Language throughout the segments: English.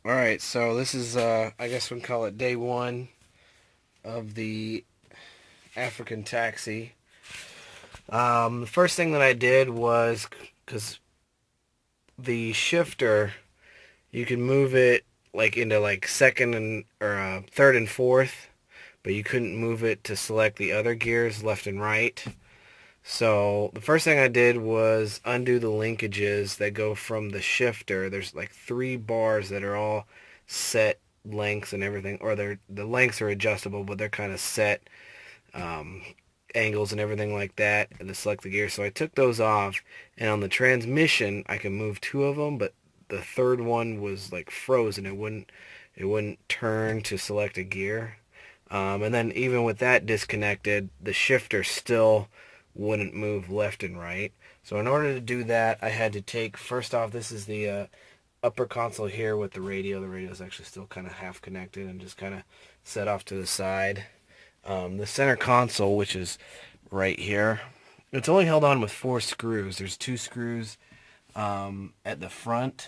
Alright, so this is, I guess we can call it day one of the African taxi. The first thing that I did was, because the shifter, you can move it like into like second and, or third and fourth, but you couldn't move it to select the other gears left and right. So the first thing I did was undo the linkages that go from the shifter. There's like three bars that are all set lengths and everything, or the lengths are adjustable, but they're kind of set um, angles and everything like that, and to select the gear. So I took those off, and on the transmission, I can move two of them, but the third one was like frozen. It wouldn't turn to select a gear. And then even with that disconnected, the shifter still wouldn't move left and right. So in order to do that, I had to take, first off, this is the upper console here with the radio. The radio is actually still kind of half connected and just kind of set off to the side. The center console, which is right here, it's only held on with four screws. There's two screws at the front,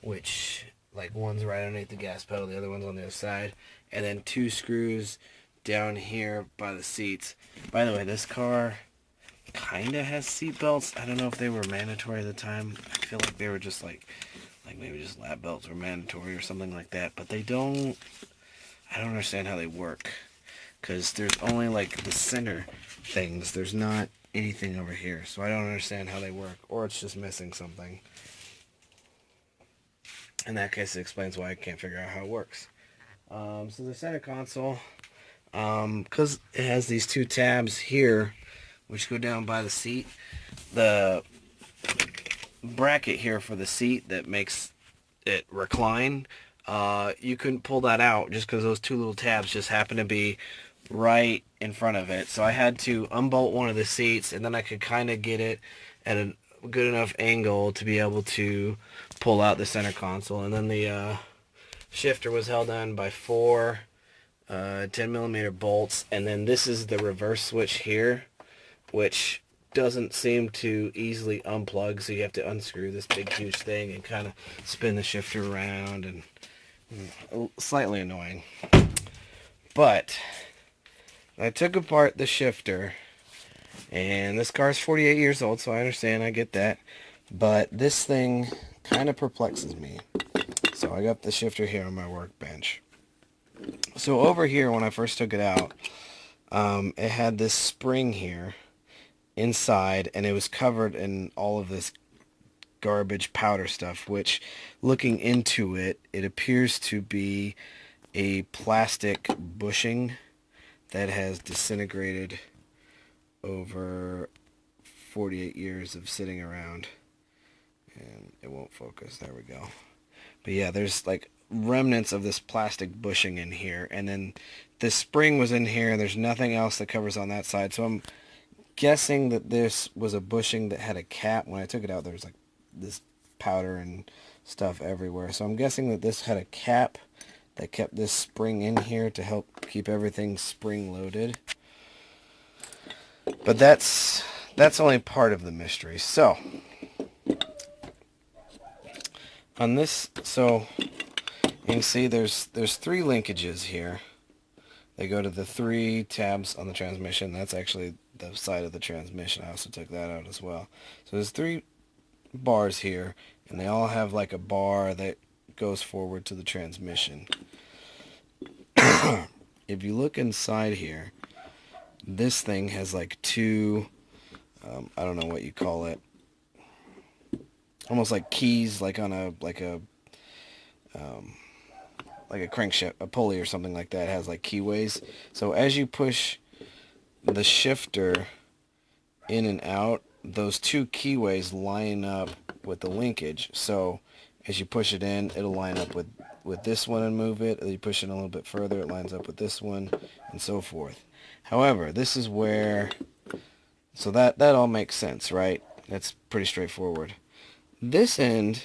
which, like, one's right underneath the gas pedal, the other one's on the other side, and then two screws down here by the seats. By the way, this car kind of has seat belts. I don't know if they were mandatory at the time. I feel like they were just like maybe just lap belts were mandatory or something like that. But they don't. I don't understand how they work, because there's only like the center things. There's not anything over here, so I don't understand how they work, or it's just missing something. In that case, it explains why I can't figure out how it works. So the center console, because it has these two tabs here, which go down by the seat, the bracket here for the seat that makes it recline, you couldn't pull that out just because those two little tabs just happen to be right in front of it. So I had to unbolt one of the seats, and then I could kind of get it at a good enough angle to be able to pull out the center console. And then the shifter was held on by four 10 millimeter bolts, and then this is the reverse switch here, which doesn't seem to easily unplug, so you have to unscrew this big huge thing and kind of spin the shifter around, and slightly annoying. But I took apart the shifter, and this car's 48 years old, so I understand, I get that, but this thing kind of perplexes me. So I got the shifter here on my workbench. So over here, when I first took it out, it had this spring here inside, and it was covered in all of this garbage powder stuff, which, looking into it, it appears to be a plastic bushing that has disintegrated over 48 years of sitting around. And it won't focus. There we go. But yeah, there's like remnants of this plastic bushing in here, and then this spring was in here, and there's nothing else that covers on that side. So I'm guessing that this was a bushing that had a cap. When I took it out, there was like this powder and stuff everywhere. So I'm guessing that this had a cap that kept this spring in here to help keep everything spring loaded. But that's only part of the mystery. So on this, so you can see there's three linkages here. They go to the three tabs on the transmission. That's actually the side of the transmission. I also took that out as well. So there's three bars here, and they all have like a bar that goes forward to the transmission. If you look inside here, this thing has like two, I don't know what you call it, almost like keys, like on a crankshaft, a pulley or something like that. It has like keyways. So as you push the shifter in and out, those two keyways line up with the linkage. So as you push it in, it'll line up with this one and move it. You push it a little bit further, it lines up with this one, and so forth. However, this is where, so that all makes sense, right? That's pretty straightforward. This end,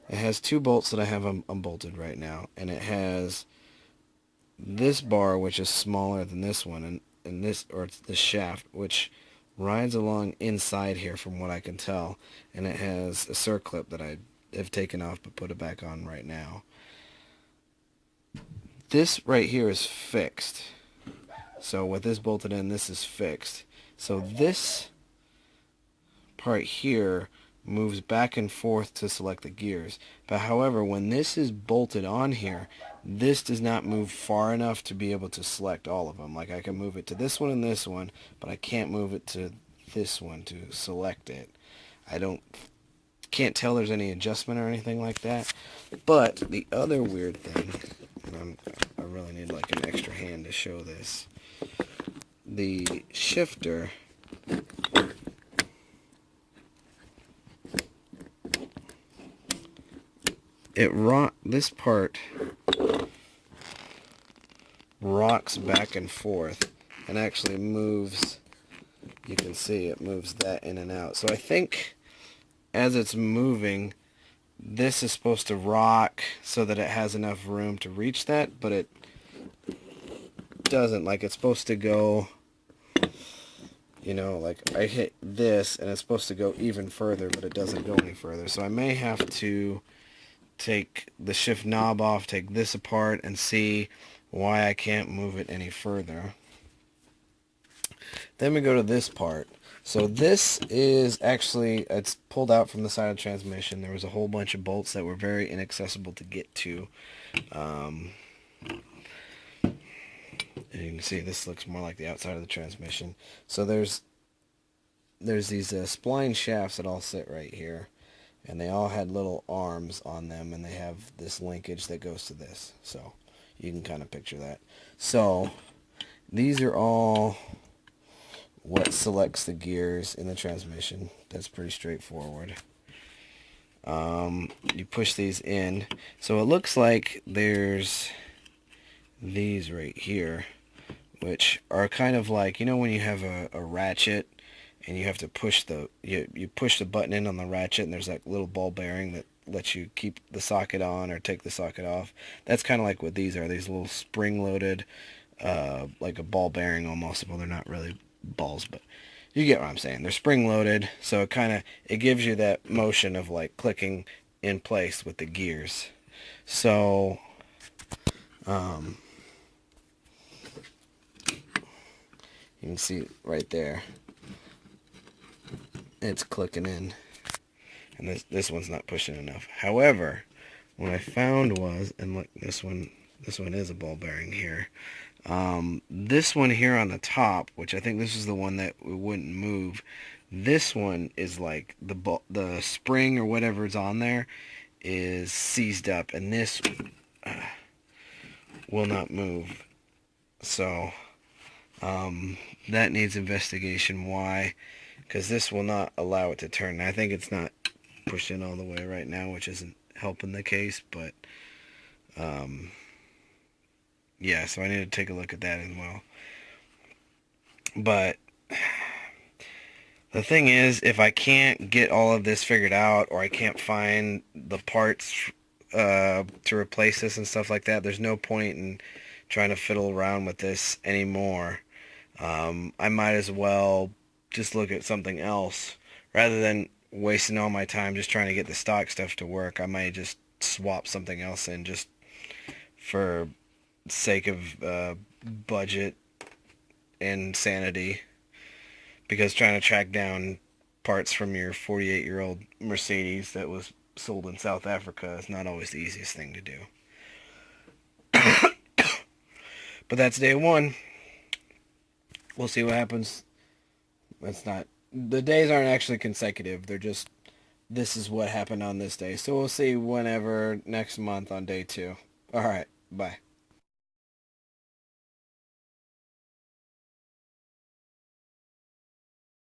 it has two bolts that I have unbolted right now, and it has this bar, which is smaller than this one, and this, or it's this shaft, which rides along inside here from what I can tell, and it has a circlip that I have taken off but put it back on right now. This right here is fixed. So with this bolted in, this is fixed. So this part here moves back and forth to select the gears. But however, when this is bolted on here, this does not move far enough to be able to select all of them. Like I can move it to this one and this one, but I can't move it to this one to select it. Can't tell there's any adjustment or anything like that. But the other weird thing, and I really need like an extra hand to show this. The shifter this part rocks back and forth and actually moves. You can see it moves that in and out. So I think as it's moving, this is supposed to rock so that it has enough room to reach that, but it doesn't. Like it's supposed to go, you know, like I hit this and it's supposed to go even further, but it doesn't go any further. So I may have to take the shift knob off, take this apart, and see why I can't move it any further. Then we go to this part. So this is actually, it's pulled out from the side of the transmission. There was a whole bunch of bolts that were very inaccessible to get to. And you can see this looks more like the outside of the transmission. So there's these spline shafts that all sit right here. And they all had little arms on them, and they have this linkage that goes to this. So you can kind of picture that. So these are all what selects the gears in the transmission. That's pretty straightforward. You push these in. So it looks like there's these right here, which are kind of like, you know when you have a ratchet and you have to push you push the button in on the ratchet, and there's that little ball bearing that lets you keep the socket on or take the socket off. That's kind of like what these are. These little spring-loaded, like a ball bearing almost. Well, they're not really balls, but you get what I'm saying. They're spring-loaded, so it gives you that motion of like clicking in place with the gears. So, you can see right there. It's clicking in, and this one's not pushing enough. However, what I found was, and look, this one is a ball bearing here. This one here on the top, which I think this is the one that wouldn't move. This one is like the spring or whatever's on there is seized up, and this will not move. So that needs investigation. Why? Because this will not allow it to turn. I think it's not pushed in all the way right now, which isn't helping the case, but yeah, so I need to take a look at that as well. But the thing is, if I can't get all of this figured out, or I can't find the parts to replace this and stuff like that, there's no point in trying to fiddle around with this anymore. I might as well just look at something else rather than wasting all my time just trying to get the stock stuff to work. I might just swap something else in just for sake of budget and sanity, because trying to track down parts from your 48-year-old Mercedes that was sold in South Africa is not always the easiest thing to do. But that's day one. We'll see what happens. The days aren't actually consecutive. They're just, this is what happened on this day. So we'll see whenever next month on day 2. All right. Bye.